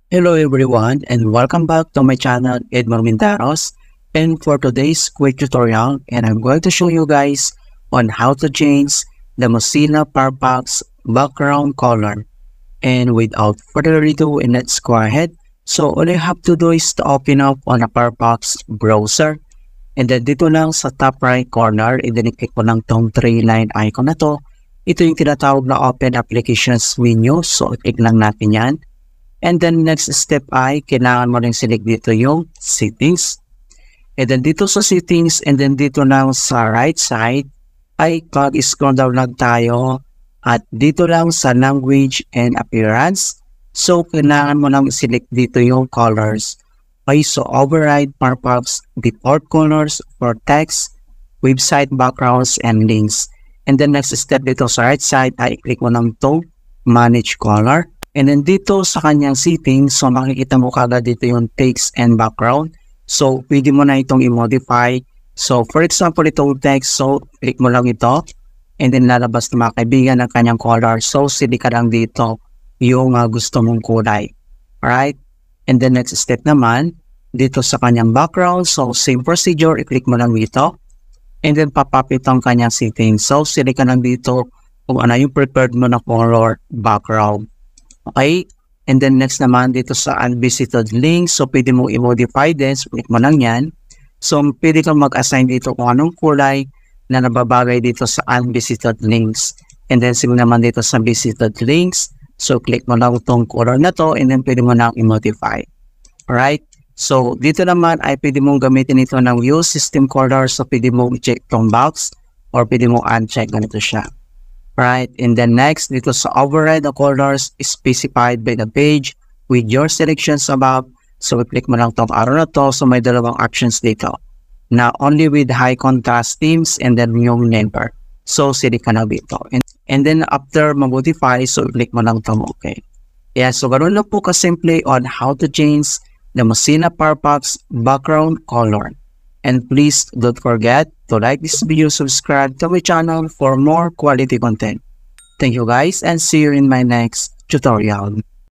Hello everyone and welcome back to my channel Edmar Mindaros, and for today's quick tutorial and I'm going to show you guys on how to change the Mozilla Firefox background color. And without further ado, and let's go ahead. So all you have to do is to open up on a Firefox browser, and then dito lang sa top right corner, and then i-click mo lang tong 3-line icon na to. Ito yung tinatawag na Open Applications menu, so i-click lang natin yan. And then next step ay kailangan mo rin select dito yung settings. And then dito sa settings and then dito lang sa right side ay pag-scroll down lang tayo at dito lang sa language and appearance. So kailangan mo lang select dito yung colors. Okay, so override Firefox default colors for text, website backgrounds, and links. And then next step dito sa right side ay click mo lang to manage color. And then dito sa kanyang settings, so makikita mo kagad dito yung text and background. So pwede mo na itong i-modify. So for example, itong text, so click mo lang ito. And then lalabas na mga kaibigan ng kanyang color. So sili ka lang dito yung gusto mong kulay. Alright? And then next step naman, dito sa kanyang background. So same procedure, i-click mo lang dito. And then pop-up itong kanyang settings. So sili ka lang dito kung ano yung preferred mo na color background. Okay, and then next naman dito sa unvisited links, so pwede mo i-modify din, so click mo lang yan. So pwede kang mag-assign dito kung anong kulay na nababagay dito sa unvisited links. And then same naman dito sa visited links, so click mo lang itong color na to and then pwede mo lang i-modify. Alright, so dito naman ay pwede mong gamitin ito ng use system color, so pwede mo i-check itong box or pwede mo uncheck, ganito siya. Right, and then next, dito sa override the colors specified by the page with your selections above. So, click mo lang itong arrow na to. So, may dalawang options dito. Now, only with high contrast themes and then yung number. So, select ka na dito. And then, after ma-modify, so, click mo lang itong okay. Yeah, so, ganoon lang po kasimple on how to change the Mozilla Firefox background color. And please don't forget to like this video, subscribe to my channel for more quality content. Thank you guys and see you in my next tutorial.